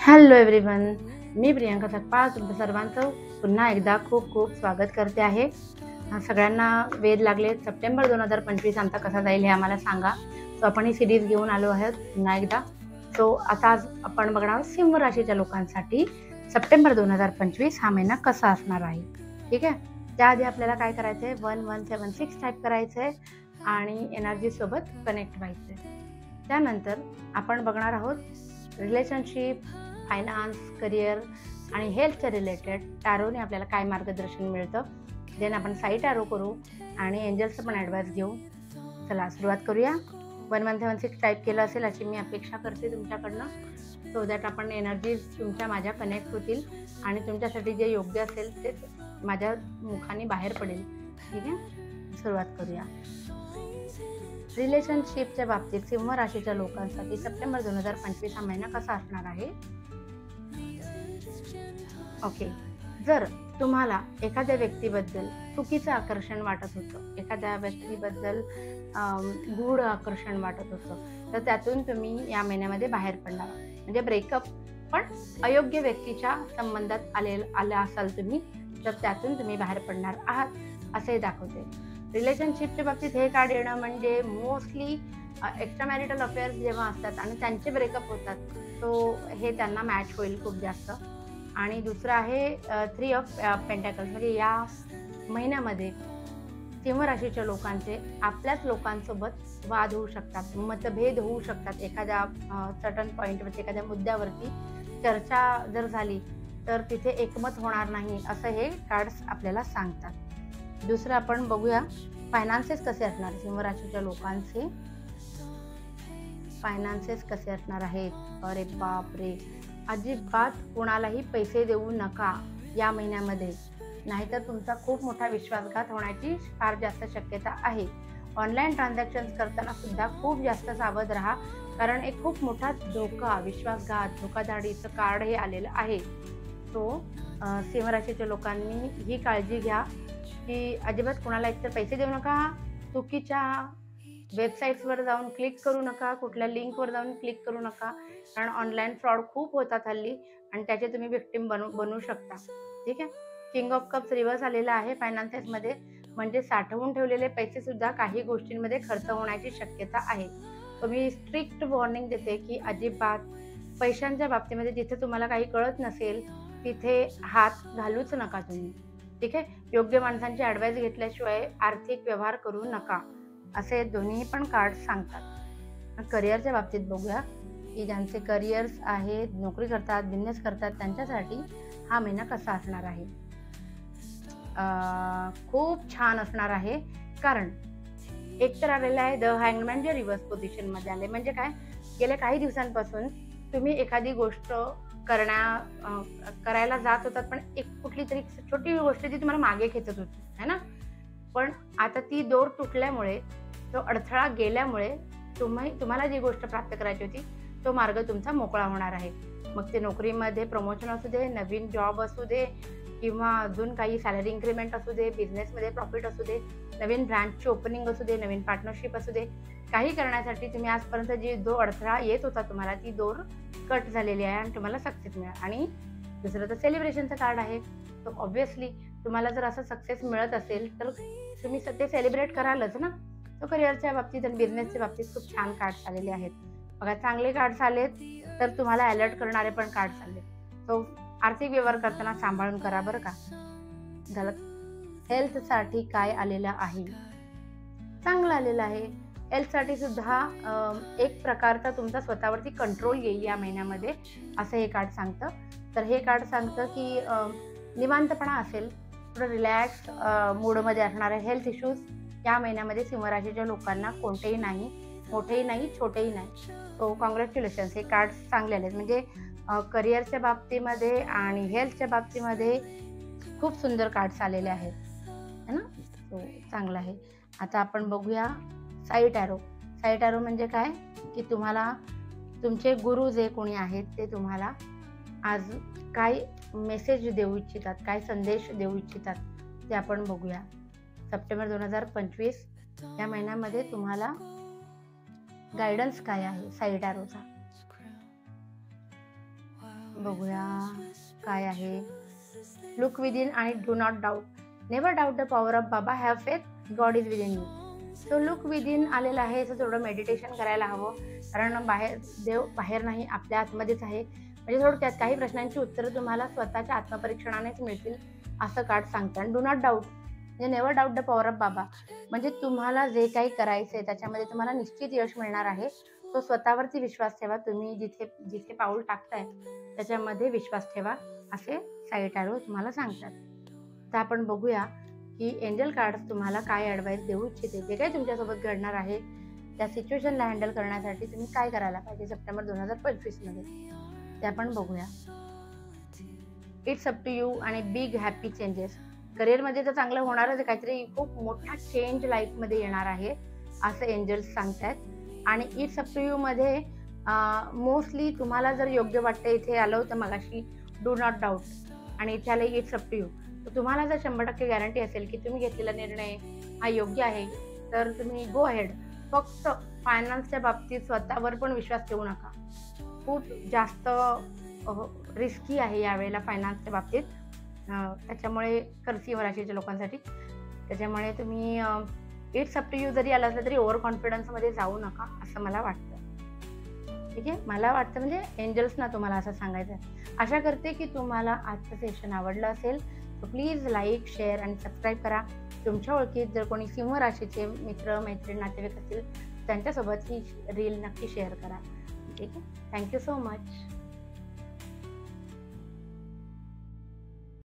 Hello everyone, मी प्रियांका सकपाळ तुमचं सर्वांचं पुन्हा एकदा खूप खूप स्वागत करते आहे. सगळ्यांना वेध लागले सप्टेंबर 2025 आमचा कसा जाईल हे आम्हाला सांगा. सो आपण ही सिरीज घेऊन आलो आहोत पुन्हा एकदा. सो आता आज आपण बघणार आहोत सिंह राशीच्या लोकांसाठी सप्टेंबर 2025 हा महिना कसा असणार आहे. ठीक आहे, त्याआधी आपल्याला काय करायचं आहे, 1176 टाईप करायचं आहे आणि एनर्जी सोबत कनेक्ट व्हायचं आहे. त्यानंतर आपण बघणार आहोत रिलेशनशिप, फायनान्स, करिअर आणि हेल्थच्या रिलेटेड टॅरोने आपल्याला काय मार्गदर्शन मिळतं. देन आपण साई टॅरो करू आणि एंजल्सचं पण ॲडवाइस घेऊ. चला सुरुवात करूया. 1176 टाईप केलं असेल अशी मी अपेक्षा करते तुमच्याकडनं, सो दॅट आपण एनर्जीज तुमच्या माझ्या कनेक्ट होतील आणि तुमच्यासाठी जे योग्य असेल ते माझ्या मुखाने बाहेर पडेल. ठीक आहे, सुरुवात करूया. रिलेशनशिपच्या बाबतीत सिंह राशीच्या लोकांसाठी सप्टेंबर 2025 हा महिना कसा असणार आहे. ओके, जर तुम्हाला एखाद्या व्यक्तीबद्दल चुकीचं आकर्षण वाटत होतं, एखाद्या व्यक्तीबद्दल गूढ आकर्षण वाटत होतं, तर त्यातून तुम्ही या महिन्यामध्ये बाहेर पडणार. म्हणजे ब्रेकअप पण अयोग्य व्यक्तीच्या संबंधात आला असाल तुम्ही, तर त्यातून तुम्ही बाहेर पडणार आहात असे दाखवते. रिलेशनशिपच्या बाबतीत हे कार्ड येणं म्हणजे मोस्टली एक्स्ट्रा मॅरिटल अफेअर्स जेव्हा असतात आणि त्यांचे ब्रेकअप होतात, तो हे त्यांना मॅच होईल खूप जास्त. आणि दुसरं आहे 3 ऑफ पेंटॅकल्स, म्हणजे या महिन्यामध्ये सिंह राशीच्या लोकांचे आपल्याच लोकांसोबत वाद होऊ शकतात, मतभेद होऊ शकतात. एखाद्या सर्टन पॉईंटवरती, एखाद्या मुद्द्यावरती चर्चा जर झाली तर तिथे एकमत होणार नाही असं हे कार्ड्स आपल्याला सांगतात. दुसरं आपण बघूया फायनान्सेस कसे असणार. सिंह राशीच्या लोकांचे फायनान्सेस कसे असणार आहेत. अरे बापरे, अजिबात कोणालाही पैसे देऊ नका या महिन्यामध्ये, नाहीतर तुमचा खूप मोठा विश्वासघात होण्याची फार जास्त शक्यता आहे. ऑनलाईन ट्रान्झॅक्शन्स करताना सुद्धा खूप जास्त सावध राहा, कारण एक खूप मोठा धोका, विश्वासघात, धोकाधडीचं कार्ड हे आलेलं आहे. सो सिंह राशीच्या लोकांनी ही काळजी घ्या की अजिबात कोणाला एकतर पैसे देऊ नका, चुकीच्या वेबसाईट्सवर जाऊन क्लिक करू नका, कुठल्या लिंकवर जाऊन क्लिक करू नका, कारण ऑनलाईन फ्रॉड खूप होतात हल्ली आणि त्याचे तुम्ही विक्टिम बनू शकता. ठीक आहे, किंग ऑफ कप्स रिव्हर्स आलेला आहे फायनान्सेसमध्ये, म्हणजे साठवून ठेवलेले पैसे सुद्धा काही गोष्टींमध्ये खर्च होण्याची शक्यता आहे. तर मी स्ट्रिक्ट वॉर्निंग देते की अजिबात पैशांच्या बाबतीमध्ये जिथे तुम्हाला काही कळत नसेल तिथे हात घालूच नका तुम्ही. ठीक आहे, योग्य माणसांची ॲडवाइस घेतल्याशिवाय आर्थिक व्यवहार करू नका असे दोन्ही पण कार्ड सांगतात. करिअरच्या बाबतीत बघूया की ज्यांचे करिअर्स आहेत, नोकरी करतात, बिझनेस करतात, त्यांच्यासाठी हा महिना कसा असणार आहे. खूप छान असणार आहे, कारण एकतर आलेलं आहे द हँगमॅन, जे रिव्हर्स पोझिशनमध्ये आले. म्हणजे काय, गेल्या काही दिवसांपासून तुम्ही एखादी गोष्ट करायला जात होतात, पण एक कुठली तरी छोटी गोष्ट जी तुम्हाला मागे खेचत होती है ना, पण आता ती दोर तुटल्यामुळे, तो अडथळा गेल्यामुळे तुम्हाला जी गोष्ट प्राप्त करायची होती तो मार्ग तुमचा मोकळा होणार आहे. मग ते नोकरीमध्ये प्रमोशन असू दे, नवीन जॉब असू दे, किंवा अजून काही सॅलरी इन्क्रीमेंट असू दे, बिझनेसमध्ये प्रॉफिट असू दे, नवीन ब्रँचची ओपनिंग असू दे, नवीन पार्टनरशिप असू दे, काही करण्यासाठी तुम्ही आजपर्यंत जो अडथळा येत होता तुम्हाला, ती दोर कट झालेली आहे आणि तुम्हाला सक्सेस मिळेल. आणि दुसरं तर सेलिब्रेशनचं कार्ड आहे. तर ऑब्व्हियसली तुम्हाला जर असं सक्सेस मिळत असेल तर तुम्ही ते सेलिब्रेट करालच ना. तो करिअरच्या बाबतीत आणि बिझनेसच्या बाबतीत खूप छान कार्ड्स आलेले आहेत. बघा, चांगले कार्ड्स आलेत तर तुम्हाला अलर्ट करणारे पण कार्ड्स आले. सो आर्थिक व्यवहार करताना सांभाळून करा बरं का. झालं. हेल्थसाठी काय आलेलं आहे, चांगलं आलेलं आहे. हेल्थसाठी सुद्धा एक प्रकारचा तुमचा स्वतःवरती कंट्रोल येईल या महिन्यामध्ये असं हे कार्ड सांगतं. तर हे कार्ड सांगतं की निवांतपणा असेल, थोडं रिलॅक्स मूडमध्ये असणार आहे. हेल्थ इश्यूज या महिन्यामध्ये सिंह राशीच्या लोकांना कोणतेही नाही, मोठेही नाही, छोटेही नाही. सो कॉंग्रॅच्युलेशन्स, हे कार्ड चांगले आले. म्हणजे करिअरच्या बाबतीमध्ये आणि हेल्थच्या बाबतीमध्ये खूप सुंदर कार्ड्स आलेले आहेत है ना. सो चांगलं आहे. आता आपण बघूया साई टॅरो. साई टॅरो म्हणजे काय की तुम्हाला तुमचे गुरु जे कोणी आहेत ते तुम्हाला आज काय मेसेज देऊ इच्छितात, काय संदेश देऊ इच्छितात ते आपण बघूया. सप्टेंबर 2025 या महिन्यामध्ये तुम्हाला गायडन्स काय आहे साई टॅरोचा. बघूया काय आहे. लुक विदिन आणि do not doubt. Never doubt the power of Baba. Have faith, God is within you. So look within आलेलं आहे, याचं थोडं मेडिटेशन करायला हवं, कारण देव बाहेर नाही, आपल्या आतमध्येच आहे. म्हणजे थोडक्यात काही प्रश्नांची उत्तरं तुम्हाला स्वतःच्या आत्मपरीक्षणानेच मिळतील असं कार्ड सांगतं. आणि डू नॉट डाऊट म्हणजे never doubt the power of बाबा, म्हणजे तुम्हाला जे काही करायचं आहे त्याच्यामध्ये तुम्हाला निश्चित यश मिळणार आहे. तो स्वतःवरती विश्वास ठेवा. तुम्ही जिथे जिथे पाऊल टाकताय त्याच्यामध्ये विश्वास ठेवा, असे साईड टॅरो तुम्हाला सांगतात. तर आपण बघूया की एंजल कार्ड्स तुम्हाला काय ॲडवाईस देऊ इच्छिते. जे काही तुमच्यासोबत घडणार आहे त्या सिच्युएशनला हँडल करण्यासाठी तुम्ही काय करायला पाहिजे सप्टेंबर 2025 मध्ये, ते आपण बघूया. इट्स अप टू यू आणि बिग हॅपी चेंजेस. करिअरमध्ये तर चांगलं होणारच आहे, काहीतरी खूप मोठा चेंज लाईफमध्ये येणार आहे असं एंजल्स सांगतायत. आणि इट्स अप टू यू मध्ये मोस्टली तुम्हाला जर योग्य वाटतं, इथे आलं होतं मगाशी डू नॉट डाऊट आणि इथे आलं इट्स अप टू यू, तर तुम्हाला जर 100% गॅरंटी असेल की तुम्ही घेतलेला निर्णय हा योग्य आहे तर तुम्ही गो अहेड. फक्त फायनान्सच्या बाबतीत स्वतःवर पण विश्वास ठेवू नका. खूप जास्त रिस्की आहे यावेळेला फायनान्सच्या बाबतीत, त्याच्यामुळे कर्सिव्ह राशीच्या लोकांसाठी. त्याच्यामुळे तुम्ही इट्स अप टू यू जरी आलं असलं तरी ओव्हर कॉन्फिडन्समध्ये जाऊ नका असं मला वाटतं. ठीक आहे, मला वाटतं म्हणजे एंजल्सना तुम्हाला असं सांगायचं आहे. आशा करते की तुम्हाला आजचं सेशन आवडलं असेल, तर प्लीज लाईक, शेअर आणि सबस्क्राईब करा. तुमच्या ओळखीत जर कोणी सिंह राशीचे मित्र, मैत्रीण, नातेवाईक असतील त्यांच्यासोबत ही रील नक्की शेअर करा. ठीक आहे, थँक्यू सो मच.